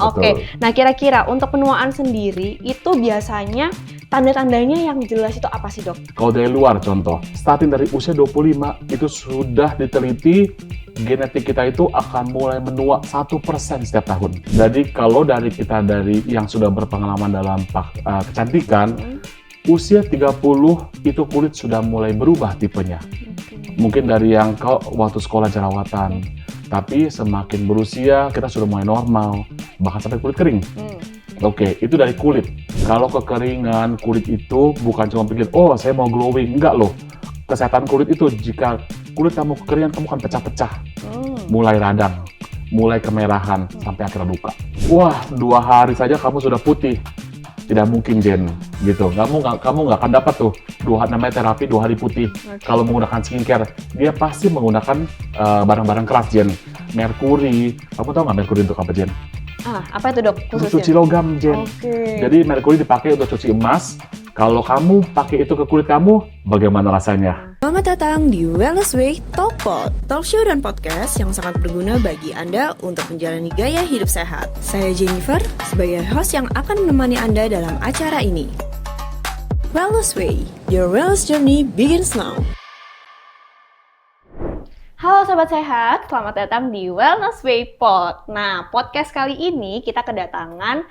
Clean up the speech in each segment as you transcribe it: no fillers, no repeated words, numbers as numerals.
Oke. Nah, kira-kira untuk penuaan sendiri itu biasanya tanda-tandanya yang jelas itu apa sih, Dok? Kalau dari luar contoh, starting dari usia 25 itu sudah diteliti genetik kita itu akan mulai menua 1% setiap tahun. Jadi kalau dari yang sudah berpengalaman dalam kecantikan, usia 30 itu kulit sudah mulai berubah tipenya. Mungkin dari yang waktu sekolah jerawatan, tapi semakin berusia kita sudah mulai normal, bahkan sampai kulit kering. Oke, itu dari kulit. Kalau kekeringan kulit itu bukan cuma pikir, oh saya mau glowing. Enggak loh. Kesehatan kulit itu jika kulit kamu kekeringan, kamu akan pecah-pecah. Mulai radang, mulai kemerahan, sampai akhirnya luka. Wah, 2 hari saja kamu sudah putih. Tidak mungkin, Jen. Gitu. Kamu nggak akan dapat tuh namanya terapi 2 hari putih. Kalau menggunakan skincare, dia pasti menggunakan barang-barang keras, Jen. Merkuri. Kamu tahu nggak merkuri untuk apa, Jen? Apa itu, Dok? Khususnya? Cuci logam, Jen. Jadi merkuri dipakai untuk cuci emas. Kalau kamu pakai itu ke kulit kamu, bagaimana rasanya? Selamat datang di Wellness Way Talkpod, talk show dan podcast yang sangat berguna bagi Anda untuk menjalani gaya hidup sehat. Saya Jennifer, sebagai host yang akan menemani Anda dalam acara ini. Wellness Way, your wellness journey begins now. Halo Sobat Sehat, selamat datang di Wellness Way Pod. Nah, podcast kali ini kita kedatangan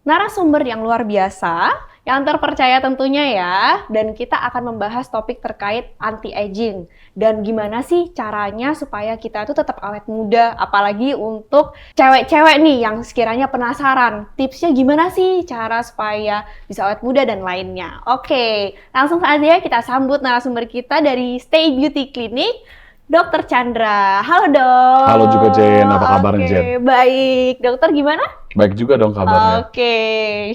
narasumber yang luar biasa, yang terpercaya tentunya ya, dan kita akan membahas topik terkait anti-aging. Dan gimana sih caranya supaya kita tuh tetap awet muda, apalagi untuk cewek-cewek nih yang sekiranya penasaran, tipsnya gimana sih cara supaya bisa awet muda dan lainnya. Oke, langsung saja kita sambut narasumber kita dari Stay Beauty Clinic, Dokter Chandra. Halo dok. Halo juga Jen, apa kabarnya Jen? Baik, dokter gimana? Baik juga dong kabarnya. Oke,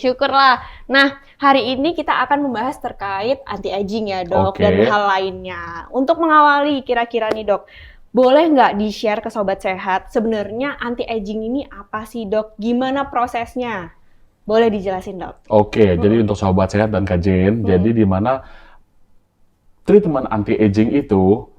syukurlah. Nah, hari ini kita akan membahas terkait anti-aging ya dok, dan hal lainnya. Untuk mengawali kira-kira nih dok, boleh nggak di-share ke Sobat Sehat, sebenarnya anti-aging ini apa sih dok? Gimana prosesnya? Boleh dijelasin dok? Oke, jadi untuk Sobat Sehat dan Kak Jen, jadi di mana treatment anti-aging itu,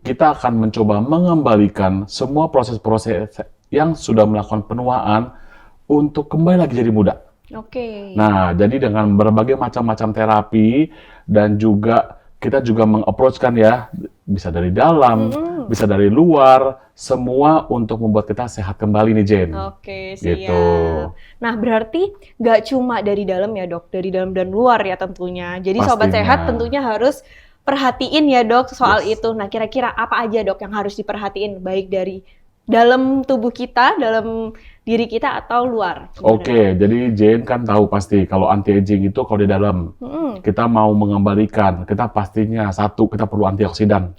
kita akan mencoba mengembalikan semua proses-proses yang sudah melakukan penuaan untuk kembali lagi jadi muda. Oke. Nah, jadi dengan berbagai macam-macam terapi dan juga kita juga meng-approach-kan ya, bisa dari dalam, bisa dari luar, semua untuk membuat kita sehat kembali nih Jen. Oke, siap. Gitu. Nah, berarti nggak cuma dari dalam ya dok, dari dalam dan luar ya tentunya. Jadi Pastinya. Sobat Sehat tentunya harus perhatiin ya dok soal itu. Nah, kira-kira apa aja dok yang harus diperhatiin, baik dari dalam tubuh kita, dalam diri kita atau luar? Oke, jadi Jen kan tahu pasti kalau anti-aging itu kalau di dalam kita mau mengembalikan, kita pastinya kita perlu antioksidan.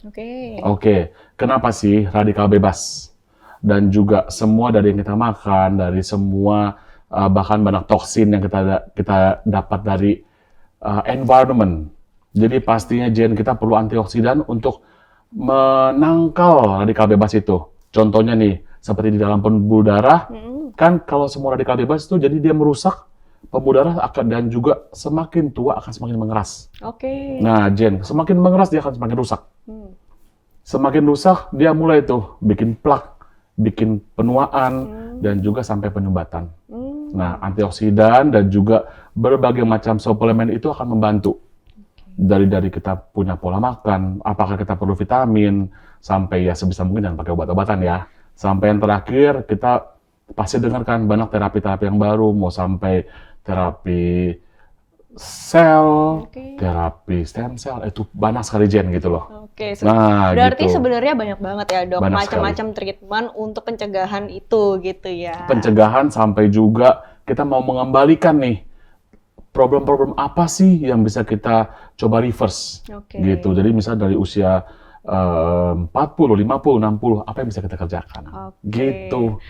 Oke, kenapa sih radikal bebas? Dan juga semua dari yang kita makan, dari semua bahkan banyak toksin yang kita dapat dari environment. Jadi pastinya Jen kita perlu antioksidan untuk menangkal radikal bebas itu. Contohnya nih, seperti di dalam pembuluh darah, kan kalau semua radikal bebas itu jadi dia merusak pembuluh darah dan juga semakin tua akan semakin mengeras. Nah Jen, semakin mengeras dia akan semakin rusak. Semakin rusak dia mulai tuh bikin plak, bikin penuaan dan juga sampai penyumbatan. Nah antioksidan dan juga berbagai macam suplemen itu akan membantu. Dari kita punya pola makan, apakah kita perlu vitamin, sampai ya sebisa mungkin jangan pakai obat-obatan ya. Sampai yang terakhir kita pasti dengarkan banyak terapi-terapi yang baru, mau sampai terapi sel, terapi stem cell, itu banyak sekali Jen gitu loh. Nah, berarti gitu. Sebenarnya banyak banget ya dok, macam-macam treatment untuk pencegahan itu gitu ya. Pencegahan sampai juga kita mau mengembalikan nih, problem-problem apa sih yang bisa kita coba reverse gitu. Jadi misalnya dari usia 40, 50, 60, apa yang bisa kita kerjakan gitu.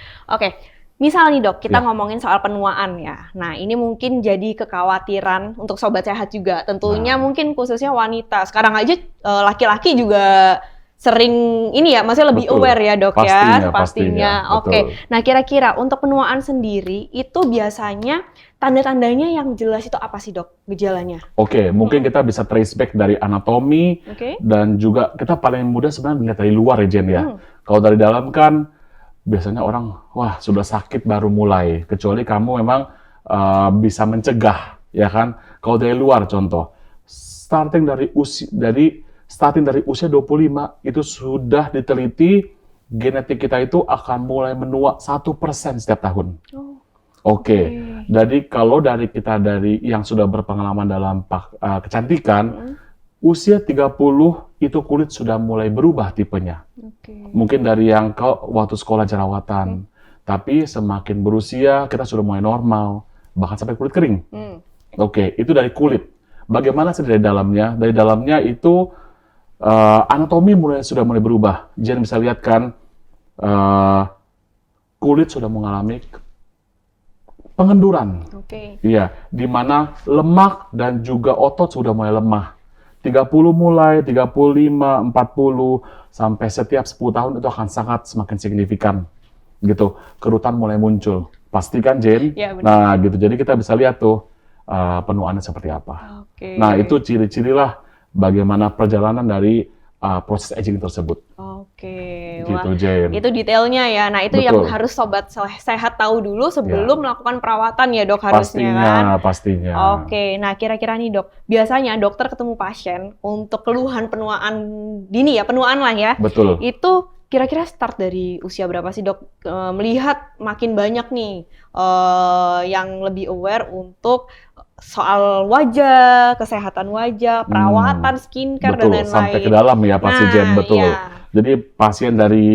Misal nih dok, kita ngomongin soal penuaan ya. Nah ini mungkin jadi kekhawatiran untuk Sobat Sehat juga. Tentunya mungkin khususnya wanita. Sekarang aja laki-laki juga sering ini ya, masih lebih aware ya dok pastinya. Nah kira-kira untuk penuaan sendiri itu biasanya tanda-tandanya yang jelas itu apa sih dok, gejalanya? Mungkin kita bisa trace back dari anatomi dan juga kita paling mudah sebenarnya melihat dari luar ya Jen ya. Kalau dari dalam kan biasanya orang, wah sudah sakit baru mulai. Kecuali kamu memang bisa mencegah, ya kan? Kalau dari luar contoh, starting dari usia 25 itu sudah diteliti genetik kita itu akan mulai menua 1% setiap tahun. Oke. Jadi kalau dari yang sudah berpengalaman dalam kecantikan, usia 30 itu kulit sudah mulai berubah tipenya. Mungkin dari yang waktu sekolah jerawatan, tapi semakin berusia kita sudah mulai normal, bahkan sampai kulit kering. Oke, itu dari kulit. Bagaimana sih dari dalamnya? Dari dalamnya itu anatomi sudah mulai berubah. Jen bisa lihat kan, kulit sudah mengalami pengenduran. Iya, di mana lemak dan juga otot sudah mulai lemah. 30 mulai, 35, 40, sampai setiap 10 tahun itu akan semakin signifikan. Gitu, kerutan mulai muncul. Pasti kan, Jen? Ya, nah, gitu. Jadi kita bisa lihat tuh penuaannya seperti apa. Nah, itu ciri-cirilah bagaimana perjalanan dari proses aging tersebut. Gitu, Jen. Itu detailnya ya. Nah, itu yang harus sobat sehat tahu dulu sebelum melakukan perawatan ya, Dok, harusnya kan? Pastinya. Nah kira-kira nih, Dok, biasanya dokter ketemu pasien untuk keluhan penuaan dini ya, penuaan lah ya. Betul. Itu kira-kira start dari usia berapa sih, Dok? Melihat makin banyak nih yang lebih aware untuk soal wajah, kesehatan wajah, perawatan, skincare, dan lain-lain. Sampai ke dalam ya pasti, Jen, betul. Iya. Jadi pasien dari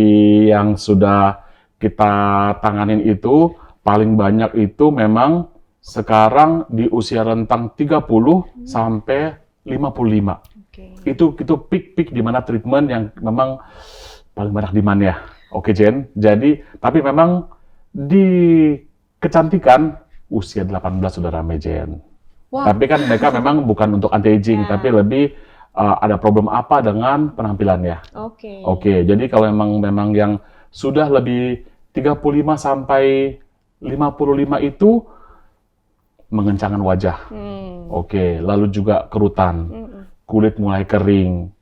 yang sudah kita tanganin itu, paling banyak itu memang sekarang di usia rentang 30 sampai 55. Itu peak di mana treatment yang memang paling banyak demand ya. Jen. Jadi, tapi memang di kecantikan usia 18 sudah ramai, Jen. Tapi kan mereka memang bukan untuk anti-aging, tapi lebih ada problem apa dengan penampilannya. Jadi kalau memang yang sudah lebih 35 sampai 55 itu mengencangkan wajah. Lalu juga kerutan, kulit mulai kering.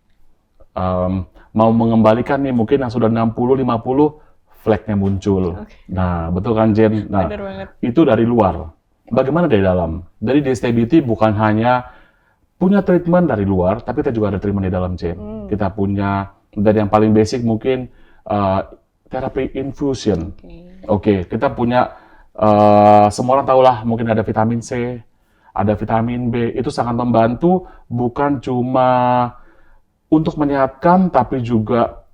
Mau mengembalikan nih mungkin yang sudah 60, 50, flek-nya muncul. Nah, betul kan, Jen? Nah, itu dari luar. Bagaimana dari dalam? Dari DST Beauty bukan hanya punya treatment dari luar, tapi kita juga ada treatment di dalam, Jen. Kita punya, dari yang paling basic mungkin terapi infusion. Kita punya, semua orang tahu lah, mungkin ada vitamin C, ada vitamin B, itu sangat membantu bukan cuma untuk menyehatkan, tapi juga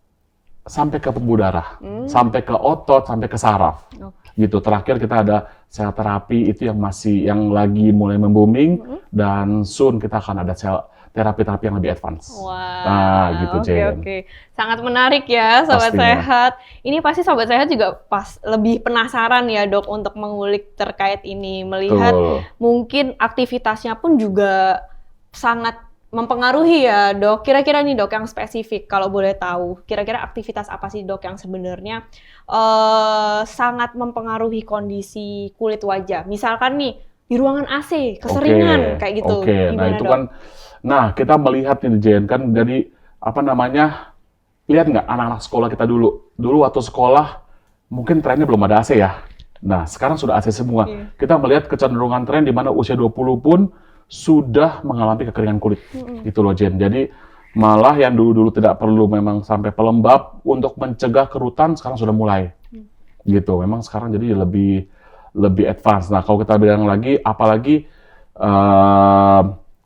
sampai ke pembuluh darah, sampai ke otot, sampai ke saraf. Gitu. Terakhir kita ada sel terapi itu yang lagi mulai membooming, dan soon kita akan ada terapi-terapi yang lebih advance. Nah, gitu, Jen. Sangat menarik ya, Sobat Sehat. Ini pasti Sobat Sehat juga lebih penasaran ya, Dok, untuk mengulik terkait ini. Melihat mungkin aktivitasnya pun juga sangat mempengaruhi ya, Dok. Kira-kira nih, Dok, yang spesifik kalau boleh tahu, kira-kira aktivitas apa sih, Dok, yang sebenarnya sangat mempengaruhi kondisi kulit wajah? Misalkan nih di ruangan AC keseringan kayak gitu. Nah, itu kan, kita melihat nih, Jen, kan dari lihat nggak anak-anak sekolah kita dulu waktu sekolah mungkin trennya belum ada AC ya. Nah, sekarang sudah AC semua. Kita melihat kecenderungan tren di mana usia 20 pun sudah mengalami kekeringan kulit, gitu loh, Jen. Jadi malah yang dulu-dulu tidak perlu memang sampai pelembab untuk mencegah kerutan sekarang sudah mulai, gitu. Memang sekarang jadi lebih advance. Nah, kalau kita bilang lagi, apalagi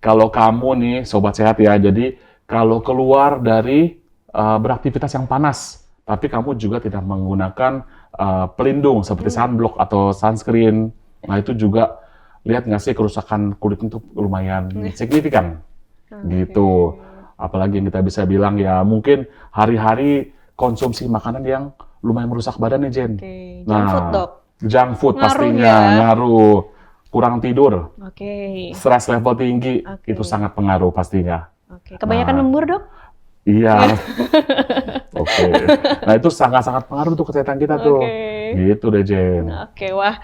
kalau kamu nih, Sobat Sehat ya, jadi kalau keluar dari beraktivitas yang panas, tapi kamu juga tidak menggunakan pelindung seperti sunblock atau sunscreen, nah itu juga lihat nggak sih kerusakan kulit itu lumayan signifikan, gitu. Apalagi yang kita bisa bilang ya mungkin hari-hari konsumsi makanan yang lumayan merusak badan nih, Jen. Junk food, Dok. Junk food pastinya ngaruh. Kurang tidur, stres level tinggi, itu sangat pengaruh pastinya. Kebanyakan lembur, Dok? Iya. Nah itu sangat-sangat pengaruh untuk kesehatan kita tuh. Gitu deh, Jen. Wah.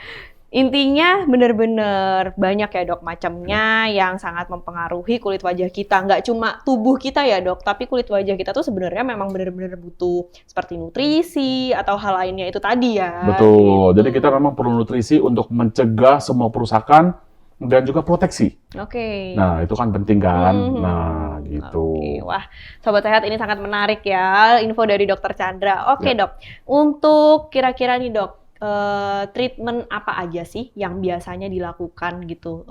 Intinya bener-bener banyak ya dok macamnya yang sangat mempengaruhi kulit wajah kita. Nggak cuma tubuh kita ya dok, tapi kulit wajah kita tuh sebenarnya memang bener-bener butuh seperti nutrisi atau hal lainnya itu tadi ya. Betul, Gitu. jadi kita memang perlu nutrisi untuk mencegah semua perusakan dan juga proteksi. Oke. Nah, itu kan penting kan? Nah, gitu. Oke. Wah, Sobat Sehat ini sangat menarik ya info dari Dokter Chandra. Oke dok, untuk kira-kira nih dok, treatment apa aja sih yang biasanya dilakukan gitu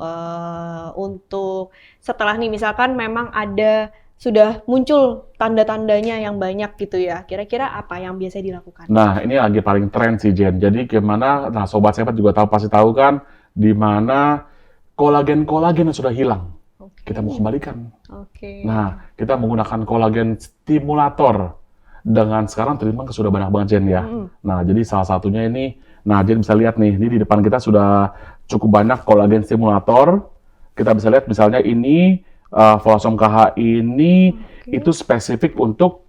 untuk setelah nih misalkan memang ada sudah muncul tanda-tandanya yang banyak gitu ya, kira-kira apa yang biasa dilakukan? Nah, ini lagi paling tren sih Jen. Jadi gimana? Nah, Sobat Sehat juga pasti tahu kan, di mana kolagen-kolagen yang sudah hilang, kita mau kembalikan. Nah, kita menggunakan kolagen stimulator. Dengan sekarang treatment sudah banyak banget Jen ya. Nah, jadi salah satunya ini, nah Jen bisa lihat nih, ini di depan kita sudah cukup banyak kolagen stimulator. Kita bisa lihat misalnya ini, Volasom KH ini, itu spesifik untuk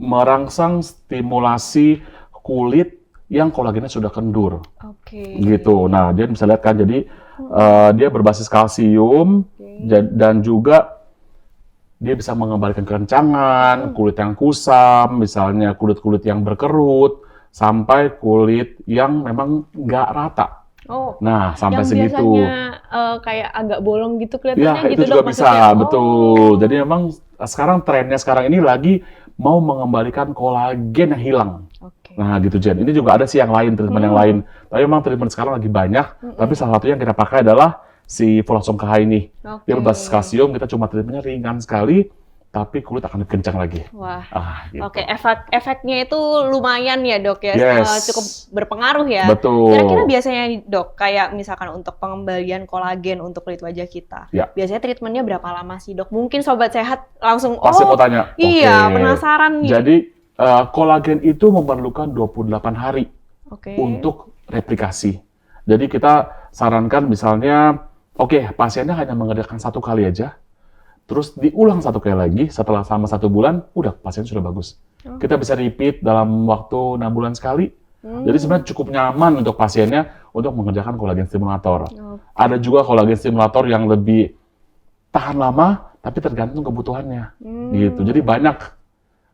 merangsang stimulasi kulit yang kolagennya sudah kendur. Gitu. Nah, Jen bisa lihat kan, jadi dia berbasis kalsium, dan juga dia bisa mengembalikan kekencangan, kulit yang kusam, misalnya kulit-kulit yang berkerut, sampai kulit yang memang nggak rata. Nah, sampai yang segitu. Biasanya kayak agak bolong gitu kelihatannya Ya, gitu itu juga dok, bisa, betul. Jadi memang trennya sekarang ini lagi mau mengembalikan kolagen yang hilang. Nah, gitu Jen. Ini juga ada sih yang lain, treatment yang lain. Tapi memang treatment sekarang lagi banyak, tapi salah satu yang kita pakai adalah si Volasom KH ini. Dia berbasis kalsium, kita cuma treatmentnya ringan sekali, tapi kulit akan lebih kencang lagi. Wah, gitu. Oke, efeknya itu lumayan ya dok ya, cukup berpengaruh ya. Betul. Kira-kira biasanya dok, kayak misalkan untuk pengembalian kolagen untuk kulit wajah kita, biasanya treatmentnya berapa lama sih dok? Mungkin Sobat Sehat langsung, pasti mau tanya. Iya, penasaran nih. Jadi, kolagen itu memerlukan 28 hari untuk replikasi. Jadi kita sarankan misalnya, pasiennya hanya mengerjakan 1 kali aja, terus diulang 1 kali lagi, setelah sama 1 bulan, udah pasien sudah bagus. Kita bisa repeat dalam waktu 6 bulan sekali. Jadi sebenarnya cukup nyaman untuk pasiennya untuk mengerjakan kolagen stimulator. Ada juga kolagen stimulator yang lebih tahan lama, tapi tergantung kebutuhannya. Gitu. Jadi banyak.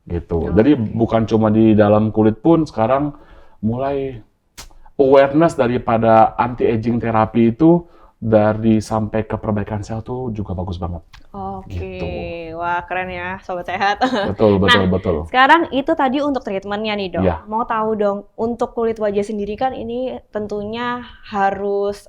Gitu. Jadi bukan cuma di dalam kulit pun, sekarang mulai awareness daripada anti-aging terapi itu dari sampai ke perbaikan sel tuh juga bagus banget. Gitu. Wah keren ya Sobat Sehat. Betul. Sekarang itu tadi untuk treatmentnya nih dok. Ya. Mau tahu dong, untuk kulit wajah sendiri kan ini tentunya harus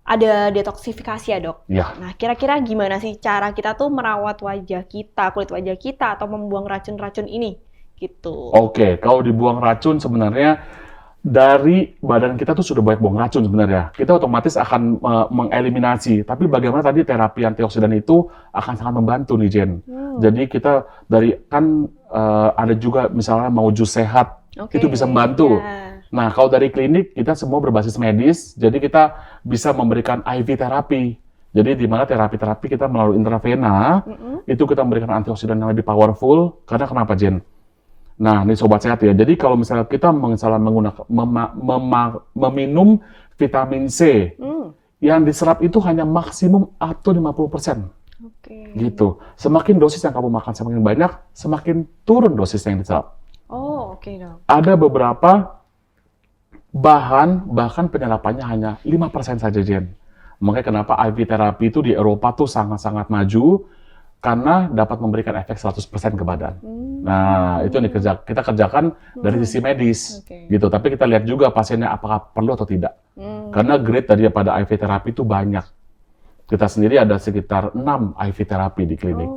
ada detoksifikasi ya dok. Ya. Nah kira-kira gimana sih cara kita tuh merawat wajah kita, kulit wajah kita, atau membuang racun-racun ini? Gitu. Kalau dibuang racun sebenarnya dari badan kita tuh sudah banyak buang racun sebenarnya. Kita otomatis akan mengeliminasi. Tapi bagaimana tadi terapi antioksidan itu akan sangat membantu nih Jen. Jadi kita ada juga misalnya mau jus sehat, itu bisa membantu. Nah kalau dari klinik kita semua berbasis medis, jadi kita bisa memberikan IV terapi. Jadi di mana terapi-terapi kita melalui intravena, itu kita memberikan antioksidan yang lebih powerful. Karena kenapa Jen? Nah, ini Sobat Sehat ya. Jadi kalau misalnya kita meminum vitamin C, yang diserap itu hanya maksimum up to 50%. Gitu. Semakin dosis yang kamu makan semakin banyak, semakin turun dosis yang diserap. Ada beberapa bahan, bahkan penyerapannya hanya 5% saja, Jen. Makanya kenapa IV terapi itu di Eropa tuh sangat-sangat maju, karena dapat memberikan efek 100% ke badan. Nah, itu yang kita kerjakan dari sisi medis, gitu. Tapi kita lihat juga pasiennya apakah perlu atau tidak. Karena grade daripada IV terapi itu banyak. Kita sendiri ada sekitar 6 IV terapi di klinik.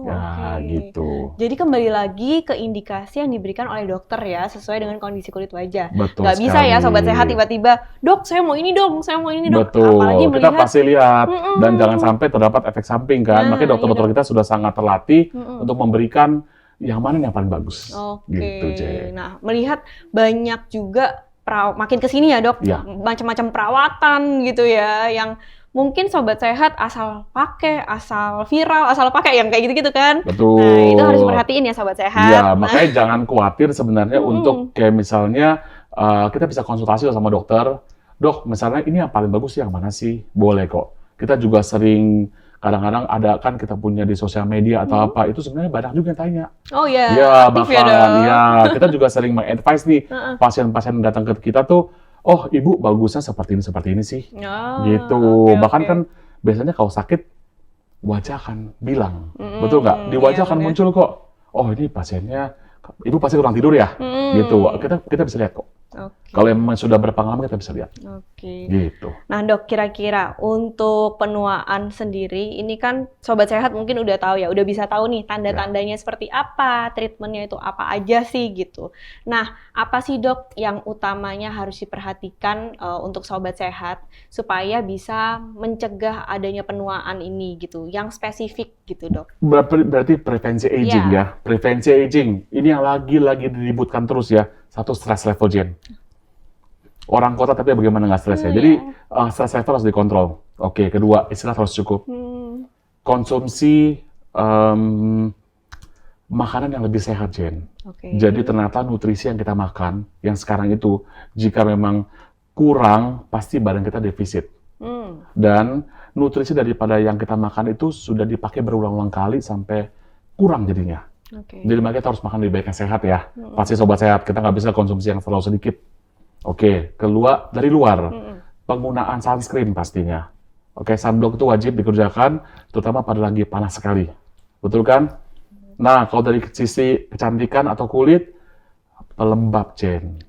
Gitu. Jadi kembali lagi ke indikasi yang diberikan oleh dokter ya, sesuai dengan kondisi kulit wajah. Betul Nggak bisa ya Sobat Sehat tiba-tiba, dok saya mau ini dong, saya mau ini dok. Betul, apalagi kita pasti lihat dan jangan sampai terdapat efek samping kan. Makanya dokter-dokter kita sudah sangat terlatih untuk memberikan yang mana yang paling bagus. Gitu, Jay. Nah, melihat banyak juga makin kesini ya dok, macam-macam perawatan gitu ya, yang mungkin Sobat Sehat asal pakai, asal viral, asal pakai yang kayak gitu-gitu kan. Betul. Nah, itu harus diperhatiin ya Sobat Sehat. Ya, makanya jangan khawatir sebenarnya untuk kayak misalnya kita bisa konsultasi sama dokter. Dok, misalnya ini yang paling bagus yang mana sih? Boleh kok. Kita juga sering, kadang-kadang ada kan kita punya di sosial media atau apa, itu sebenarnya banyak juga yang tanya. Oh iya, Ya, aktif bahkan, dong. ya, kita juga sering meng-advise nih, pasien-pasien yang datang ke kita tuh, oh ibu bagusnya seperti ini sih. Oh, Gitu. oke, Bahkan oke. kan biasanya kalau sakit, wajah akan bilang. Betul nggak? Di wajah iya, akan bener. muncul kok. Oh ini pasiennya, ibu pasti kurang tidur ya? Gitu. Kita bisa lihat kok. Oke. Kalau emang sudah berpengalaman kita bisa lihat. Oke. Gitu. Nah dok, kira-kira untuk penuaan sendiri, ini kan Sobat Sehat mungkin udah tahu ya, udah bisa tahu nih tanda-tandanya seperti apa, treatmentnya itu apa aja sih gitu. Nah, apa sih dok yang utamanya harus diperhatikan untuk Sobat Sehat supaya bisa mencegah adanya penuaan ini gitu, yang spesifik gitu dok? Berarti prevensi aging ya. Prevensi aging. Ini yang lagi diributkan terus ya. Satu, stress level Jen. Orang kota tapi bagaimana nggak stres ya. Jadi stress level harus dikontrol. Oke, kedua, istirahat harus cukup. Konsumsi makanan yang lebih sehat, Jen. Jadi ternyata nutrisi yang kita makan, yang sekarang itu, jika memang kurang, pasti badan kita defisit. Dan nutrisi daripada yang kita makan itu sudah dipakai berulang-ulang kali sampai kurang jadinya. Jadi makanya kita harus makan lebih baik yang sehat ya. Pasti sobat sehat, kita nggak bisa konsumsi yang terlalu sedikit. Oke, keluar dari luar, penggunaan sunscreen pastinya. Oke, sunblock itu wajib dikerjakan, terutama pada lagi panas sekali. Betul kan? Nah, kalau dari sisi kecantikan atau kulit, pelembab, Jen.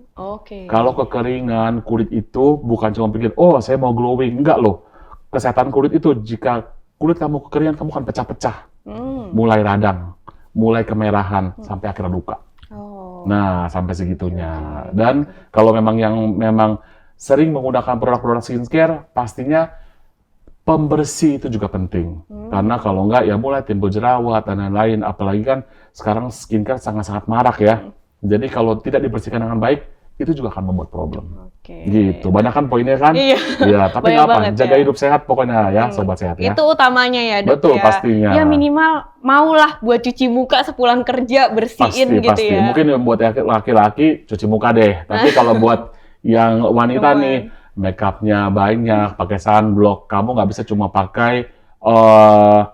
Kalau kekeringan kulit itu bukan cuma pikir, oh saya mau glowing. Enggak loh. Kesehatan kulit itu, jika kulit kamu kekeringan, kamu akan pecah-pecah. Mulai radang, mulai kemerahan, sampai akhirnya luka. Nah, sampai segitunya. Dan kalau memang yang memang sering menggunakan produk-produk skincare, pastinya pembersih itu juga penting. Karena kalau enggak, ya mulai timbul jerawat dan lain-lain. Apalagi kan sekarang skincare sangat-sangat marak ya. Jadi kalau tidak dibersihkan dengan baik, itu juga akan membuat problem. Gitu. Banyak kan poinnya kan? Iya. Ya, tapi Banyak nggak apa, banget jaga ya. hidup sehat pokoknya ya, sobat sehat ya. Itu utamanya ya dok. Betul, ya. pastinya. Ya minimal maulah buat cuci muka sepulang kerja, bersihin gitu Pasti. ya. Mungkin buat laki-laki cuci muka deh. Tapi kalau buat yang wanita nih, make up-nya banyak, pakai sunblock, kamu nggak bisa cuma pakai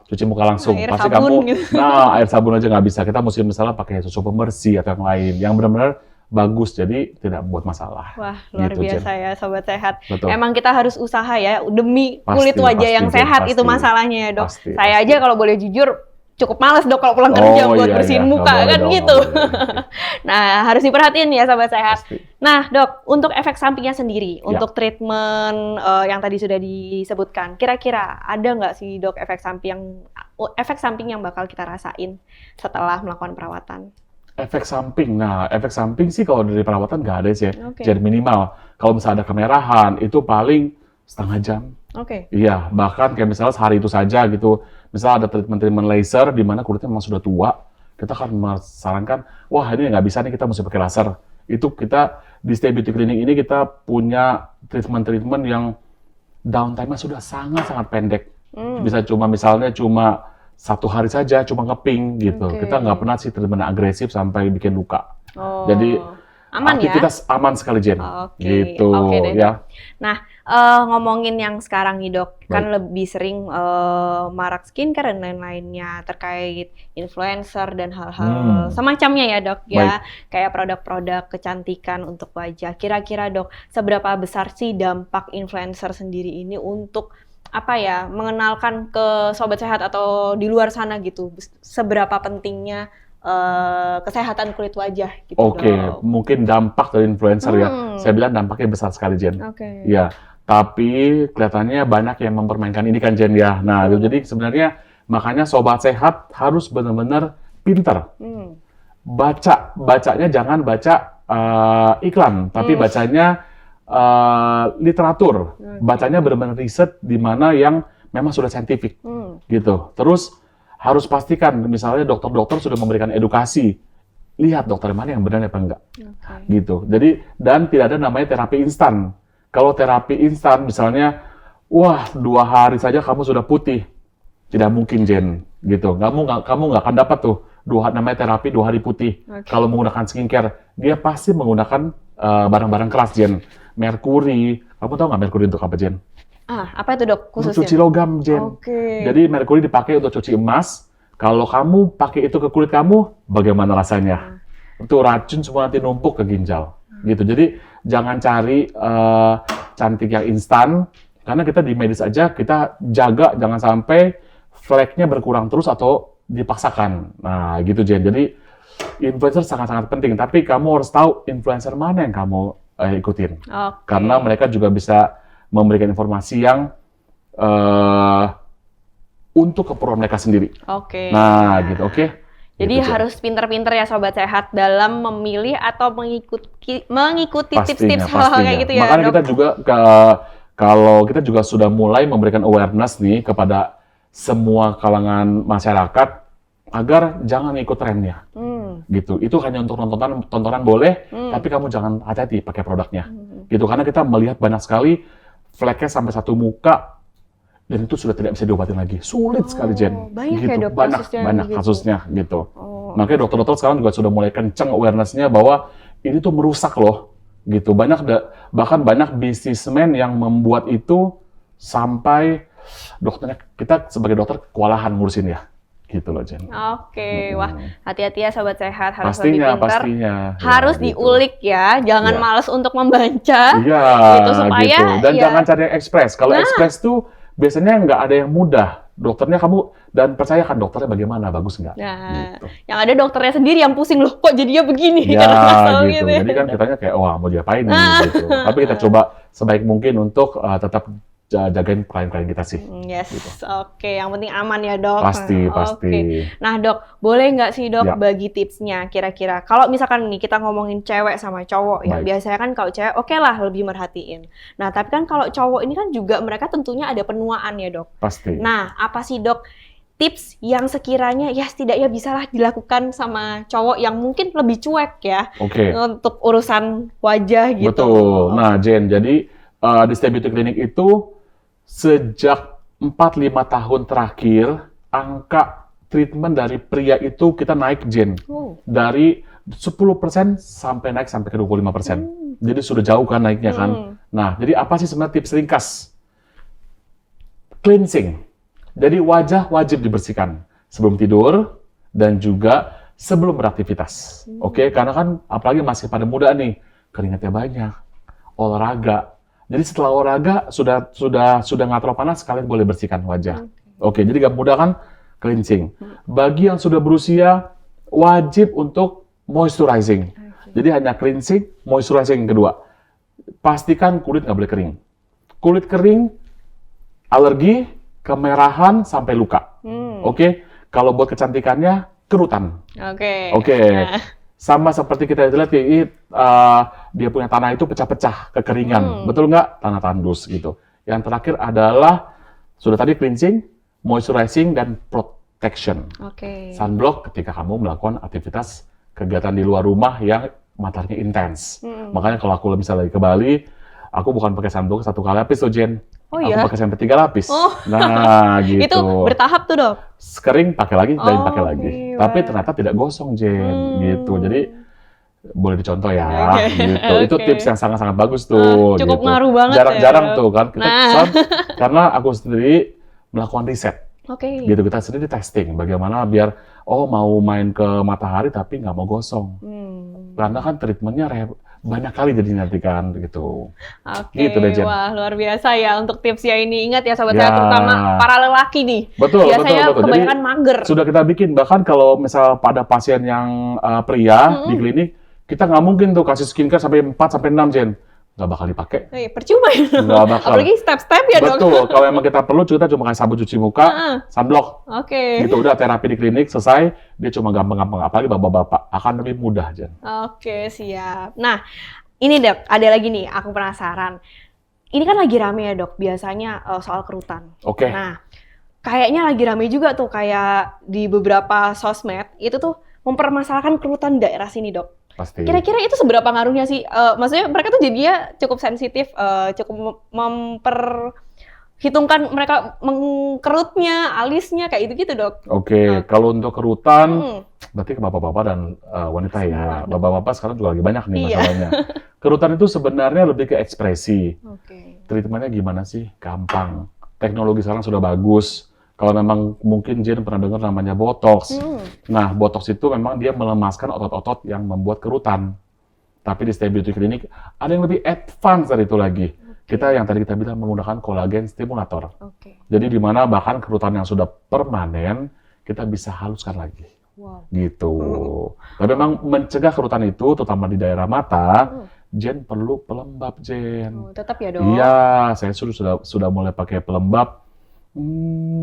cuci muka langsung. Air Pasti sabun kamu, gitu. air sabun aja nggak bisa. Kita mesti misalnya pakai susu pembersih atau yang lain, yang benar-benar bagus, jadi tidak buat masalah. Wah, luar Gitu, biasa ya sobat sehat. Betul. Emang kita harus usaha ya demi kulit Pasti, wajah yang Jen, sehat, itu pasti. masalahnya ya dok. Pasti, Saya pasti. aja kalau boleh jujur cukup males dok kalau pulang kerja buat bersihin muka nggak boleh kan dong, gitu. nggak boleh. Nah, harus diperhatiin ya sobat sehat. Pasti. Nah, dok, untuk efek sampingnya sendiri, Ya. untuk treatment yang tadi sudah disebutkan, kira-kira ada nggak sih dok efek samping yang bakal kita rasain setelah melakukan perawatan? Efek samping. Nah, efek samping sih kalau dari perawatan nggak ada sih. Oke. Jadi minimal. Kalau misalnya ada kemerahan, itu paling setengah jam. Iya, bahkan kayak misalnya sehari itu saja gitu. Misalnya ada treatment laser di mana kulitnya memang sudah tua, kita akan menyarankan, wah ini nggak bisa nih, kita mesti pakai laser. Itu kita di Stay Beauty Clinic ini kita punya treatment yang downtime-nya sudah sangat-sangat pendek. Bisa misalnya cuma 1 hari saja, cuma ngeping gitu. Kita nggak pernah sih treatment agresif sampai bikin luka. Jadi aman ya? aktivitas aman sekali, Jen. Gitu, deh, ya. Dok. Nah, ngomongin yang sekarang nih dok, kan lebih sering marak skincare dan lain-lainnya terkait influencer dan hal-hal semacamnya ya dok ya, kayak produk-produk kecantikan untuk wajah. Kira-kira dok, seberapa besar sih dampak influencer sendiri ini untuk mengenalkan ke sobat sehat atau di luar sana gitu, seberapa pentingnya kesehatan kulit wajah gitu. Mungkin dampak dari influencer ya. Saya bilang dampaknya besar sekali, Jen. Ya, tapi kelihatannya banyak yang mempermainkan ini kan, Jen ya. Nah, jadi sebenarnya makanya sobat sehat harus benar-benar pintar. Bacanya jangan baca iklan, tapi bacanya literatur. Bacanya benar-benar riset di mana yang memang sudah saintifik. Gitu. Terus harus pastikan, misalnya dokter-dokter sudah memberikan edukasi. Lihat dokter mana yang benar apa enggak. Gitu. Jadi, dan tidak ada namanya terapi instan. Kalau terapi instan, misalnya, wah 2 hari saja kamu sudah putih. Tidak mungkin, Jen. Gitu. Kamu nggak akan dapat tuh, namanya terapi 2 hari putih. Kalau menggunakan skincare, dia pasti menggunakan barang-barang keras, Jen. Merkuri, Kamu tahu nggak merkuri untuk apa, Jen? Apa itu dok Untuk khususnya? cuci logam, Jen. Jadi merkuri dipakai untuk cuci emas. Kalau kamu pakai itu ke kulit kamu, bagaimana rasanya? Itu racun semua nanti numpuk ke ginjal. Gitu. Jadi jangan cari cantik yang instan. Karena kita di medis aja, kita jaga jangan sampai flek-nya berkurang terus atau dipaksakan. Nah, gitu, Jen. Jadi influencer sangat-sangat penting. Tapi kamu harus tahu influencer mana yang kamu ikutin. Karena mereka juga bisa memberikan informasi yang untuk keperluan mereka sendiri. Nah, gitu, Jadi gitu, harus pinter-pinter ya Sobat Sehat dalam memilih atau mengikuti tips-tips hal kayak gitu ya, Makanya dok? kita juga kalau kita juga sudah mulai memberikan awareness nih kepada semua kalangan masyarakat agar jangan ikut trennya. Gitu. Itu hanya untuk tontonan boleh, tapi kamu jangan hati-hati pakai produknya. Gitu, karena kita melihat banyak sekali fleknya sampai satu muka dan itu sudah tidak bisa diobatin lagi. Sulit sekali, Jen. Banyak gitu. ya dok banyak kasusnya gitu. Makanya dokter-dokter sekarang juga sudah mulai kenceng awareness-nya bahwa ini tuh merusak loh. Gitu. Bahkan banyak bisnismen yang membuat itu sampai dokternya, kita sebagai dokter kewalahan ngurusin ya. Gitu loh, Jen. Wah, hati-hati ya Sobat Sehat, harus Pastinya, lebih pintar. pastinya. Harus Ya, gitu. diulik ya, jangan Ya. malas untuk membaca. Iya, gitu, supaya gitu. Dan ya. jangan cari yang ekspres. Kalau ekspres tuh biasanya nggak ada yang mudah. Dokternya kamu, dan percayakan dokternya bagaimana, bagus nggak? Nah, Gitu. yang ada dokternya sendiri yang pusing loh, kok jadinya begini? Ya, Karena masalah gitu. ya. Jadi kan kitanya kayak, wah mau diapain nih, gitu. Tapi kita coba sebaik mungkin untuk tetap jagain klien-klien kita sih. Yes, Gitu. Yang penting aman ya dok. Pasti. Nah dok, boleh nggak sih dok Ya. bagi tipsnya kira-kira? Kalau misalkan nih kita ngomongin cewek sama cowok ya, Baik. biasanya kan kalau cewek oke lah lebih merhatiin. Nah tapi kan kalau cowok ini kan juga mereka tentunya ada penuaan ya dok. Pasti. Nah apa sih dok tips yang sekiranya ya setidaknya bisalah dilakukan sama cowok yang mungkin lebih cuek ya Oke. untuk urusan wajah gitu. Betul. Nah, Jen, jadi di Stay Beauty Clinic itu sejak 4-5 tahun terakhir, angka treatment dari pria itu kita naik, Jen. Dari 10% sampai naik sampai ke 25%. Jadi sudah jauh kan naiknya kan. Nah, jadi apa sih sebenarnya tips ringkas? Cleansing. Jadi wajah wajib dibersihkan sebelum tidur dan juga sebelum beraktivitas. Karena kan apalagi masih pada muda nih, keringatnya banyak, olahraga. Jadi setelah olahraga sudah nggak terlalu panas, kalian boleh bersihkan wajah. Jadi gak mudah kan cleansing. Bagi yang sudah berusia wajib untuk moisturizing. Jadi hanya cleansing, moisturizing yang kedua. Pastikan kulit nggak boleh kering. Kulit kering, alergi, kemerahan sampai luka. Kalau buat kecantikannya kerutan. Sama seperti kita lihat dia punya tanah itu pecah-pecah, kekeringan. Betul nggak? Tanah tandus gitu. Yang terakhir adalah, sudah tadi cleansing, moisturizing, dan protection. Sunblock ketika kamu melakukan aktivitas kegiatan di luar rumah yang mataharinya intens. Makanya kalau aku misalnya lagi ke Bali, aku bukan pakai sunblock 1 kali lapis tuh, Jen. Aku pakai sampai 3 lapis. Nah, gitu. Itu bertahap tuh dok? Kering pakai lagi, dan pakai lagi. Tapi ternyata tidak gosong, Jen. Gitu. Jadi boleh dicontoh ya. Gitu. Itu tips yang sangat-sangat bagus tuh. Cukup gitu. ngaruh banget Jarang-jarang ya. tuh kan. Kita karena aku sendiri melakukan riset. Gitu, kita sendiri testing bagaimana biar mau main ke matahari tapi nggak mau gosong. Karena kan treatmentnya banyak kali jadi nanti kan gitu. Gitu deh, Jen. Wah luar biasa ya untuk tipsnya ini. Ingat ya sobat saya, terutama para lelaki nih. Betul. Biasanya kebanyakan mager. Sudah kita bikin, bahkan kalau misal pada pasien yang pria di klinik, kita nggak mungkin tuh kasih skincare sampai 4-6, Jen. Nggak bakal dipakai. Percuma ya. Nggak bakal. Apalagi step-step ya dok. Betul. Kalau emang kita perlu, kita cuma kasih sabun cuci muka, sunblock. Gitu, udah terapi di klinik, selesai. Dia cuma gampang-gampang. Apalagi bapak-bapak. Akan lebih mudah, Jen. Siap. Nah, ini dok, ada lagi nih, aku penasaran. Ini kan lagi rame ya dok, biasanya soal kerutan. Nah, kayaknya lagi rame juga tuh, kayak di beberapa sosmed, itu tuh mempermasalahkan kerutan daerah sini dok. Pasti. Kira-kira itu seberapa ngaruhnya sih? Maksudnya mereka tuh jadinya cukup sensitif, cukup memperhitungkan mereka mengkerutnya, alisnya, kayak gitu-gitu dok. Kalau untuk kerutan, berarti ke bapak-bapak dan wanita ya. Bapak-bapak sekarang juga lagi banyak nih masalahnya. Kerutan itu sebenarnya lebih ke ekspresi. Oke. Treatmentnya gimana sih? Gampang. Teknologi sekarang sudah bagus. Kalau memang mungkin Jen pernah dengar namanya botox. Nah, botox itu memang dia melemaskan otot-otot yang membuat kerutan. Tapi di Stay Beauty Clinic ada yang lebih advance dari itu lagi. Kita yang tadi kita bilang menggunakan kolagen stimulator. Jadi di mana bahkan kerutan yang sudah permanen kita bisa haluskan lagi. Wow. Gitu. Tapi memang mencegah kerutan itu, terutama di daerah mata, Jen perlu pelembab, Jen. Tetap ya, Dok? Iya, saya sudah mulai pakai pelembab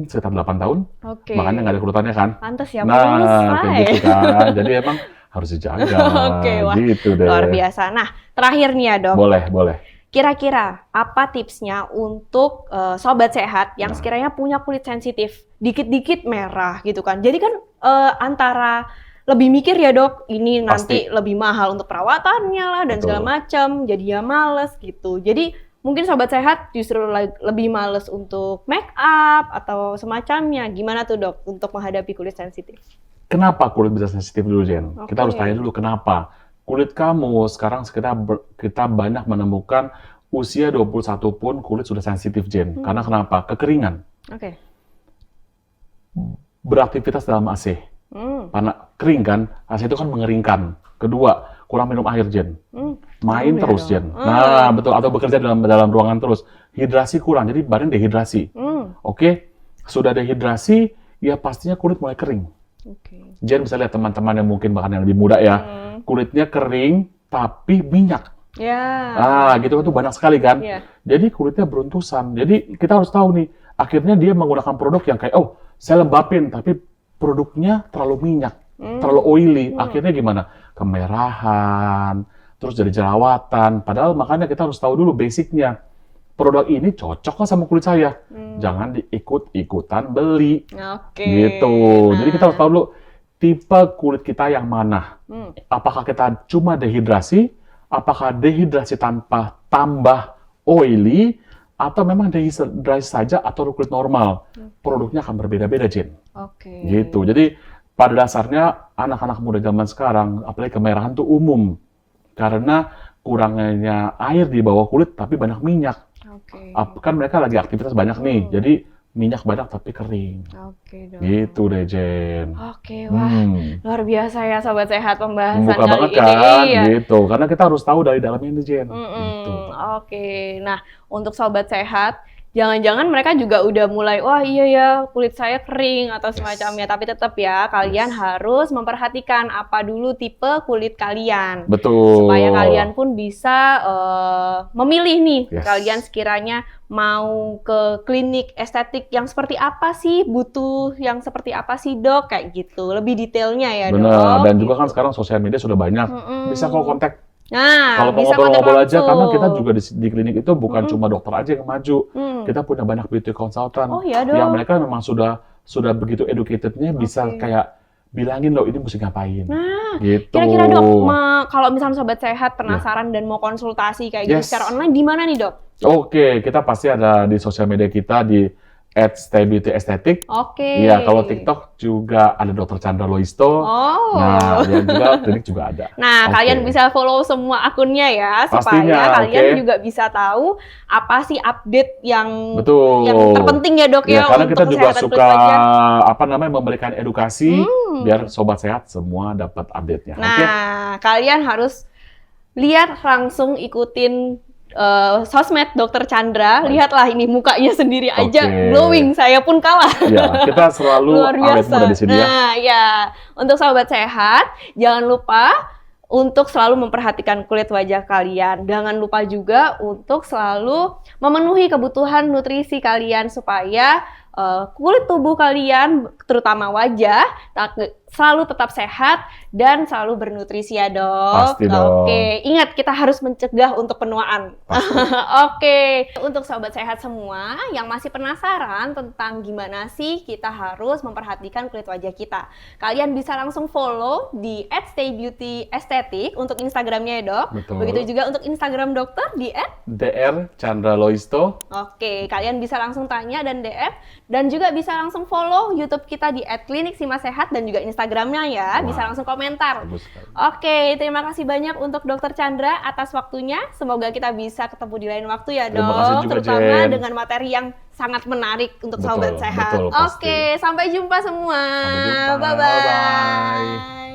sekitar 8 tahun. Makanya nggak ada kerutannya kan. Pantes ya, nah, kayak gitu kan. Jadi emang harus dijaga. Wah, gitu deh. luar biasa. Nah, terakhir nih ya, Dok. Boleh. Kira-kira apa tipsnya untuk sobat sehat yang sekiranya punya kulit sensitif, dikit-dikit merah gitu kan. Jadi kan antara lebih mikir ya, Dok, ini nanti lebih mahal untuk perawatannya lah dan segala macam, jadinya males gitu. Jadi mungkin sobat sehat justru lebih males untuk make up atau semacamnya. Gimana tuh, Dok, untuk menghadapi kulit sensitif? Kenapa kulit bisa sensitif dulu, Jen? Kita harus tanya dulu kenapa. Kulit kamu sekarang kita banyak menemukan usia 21 pun kulit sudah sensitif, Jen. Karena kenapa? Kekeringan. Beraktivitas dalam AC. Karena kering kan, AC itu kan mengeringkan. Kedua, kurang minum air, Jen. Main terus, Jen. Nah, betul. Atau bekerja dalam ruangan terus. Hidrasi kurang, jadi badan dehidrasi. Oke? Sudah dehidrasi, ya pastinya kulit mulai kering. Jen bisa lihat teman-teman yang mungkin bahkan yang lebih muda ya. Kulitnya kering, tapi minyak. Gitu kan tuh banyak sekali kan. Jadi kulitnya beruntusan. Jadi kita harus tahu nih, akhirnya dia menggunakan produk yang kayak, saya lembapin, tapi produknya terlalu minyak, terlalu oily. Akhirnya gimana? Kemerahan, terus jadi jerawatan. Padahal makanya kita harus tahu dulu basicnya. Produk ini cocok lah sama kulit saya. Jangan diikut-ikutan beli. Gitu. Jadi kita harus tahu dulu tipe kulit kita yang mana. Apakah kita cuma dehidrasi, apakah dehidrasi tanpa tambah oily, atau memang dehidrasi saja atau kulit normal. Produknya akan berbeda-beda, Jen. Gitu. Jadi pada dasarnya anak-anak muda zaman sekarang, apalagi kemerahan itu umum. Karena kurangnya air di bawah kulit tapi banyak minyak. Kan mereka lagi aktivitas banyak nih, jadi minyak banyak tapi kering. Gitu deh, Jen. Wah, luar biasa ya Sobat Sehat pembahasan Buka kali banget ini. Kan, gitu. Karena kita harus tahu dari dalamnya ini, Jen. Gitu. Nah, untuk Sobat Sehat, jangan-jangan mereka juga udah mulai, wah iya ya kulit saya kering atau semacamnya. Tapi tetap ya, kalian harus memperhatikan apa dulu tipe kulit kalian. Betul. Supaya kalian pun bisa memilih nih, kalian sekiranya mau ke klinik estetik yang seperti apa sih, butuh yang seperti apa sih, Dok, kayak gitu. Lebih detailnya ya, Dok. Benar, dan juga kan sekarang sosial media sudah banyak. Bisa kok kontak. Kalau mau bisa ngobrol-ngobrol aja, karena kita juga di klinik itu bukan cuma dokter aja yang maju. Kita punya banyak beauty consultant yang mereka memang sudah begitu educatednya, bisa kayak bilangin loh ini mesti ngapain. Gitu. Kira-kira, Dok, kalau misalnya Sobat Sehat penasaran dan mau konsultasi kayak gitu secara online, di mana nih, Dok? Oke, kita pasti ada di sosial media kita di @StayBeautyAesthetic. Iya, kalau TikTok juga ada Dr. Chandra Loisto. Nah, yang juga klinik juga ada. Nah, kalian bisa follow semua akunnya ya, supaya kalian juga bisa tahu apa sih update yang terpenting ya, Dok, ya. Karena kita juga suka memberikan edukasi biar Sobat Sehat semua dapat update-nya. Nah, kalian harus lihat langsung, ikutin sosmed Dr. Chandra. Lihatlah ini mukanya sendiri aja glowing, saya pun kalah. Ya, kita selalu awet muda di sini ya. Nah, ya, untuk Sobat Sehat, jangan lupa untuk selalu memperhatikan kulit wajah kalian. Jangan lupa juga untuk selalu memenuhi kebutuhan nutrisi kalian supaya kulit tubuh kalian, terutama wajah, selalu tetap sehat dan selalu bernutrisi ya, Dok. Pasti dong. Ingat kita harus mencegah untuk penuaan. Untuk Sobat Sehat semua yang masih penasaran tentang gimana sih kita harus memperhatikan kulit wajah kita, kalian bisa langsung follow di @StayBeautyAesthetic untuk Instagramnya ya, Dok. Begitu juga untuk Instagram dokter di @Dr. Chandra Loisto. Kalian bisa langsung tanya dan DM Dan juga bisa langsung follow YouTube kita di @klinik_simasehat dan juga Instagramnya ya. Bisa langsung komentar. Oke, terima kasih banyak untuk Dr. Chandra atas waktunya. Semoga kita bisa ketemu di lain waktu ya, Dok. Terutama dengan materi yang sangat menarik untuk Sobat Sehat. Oke, sampai jumpa semua. Sampai jumpa. Bye-bye.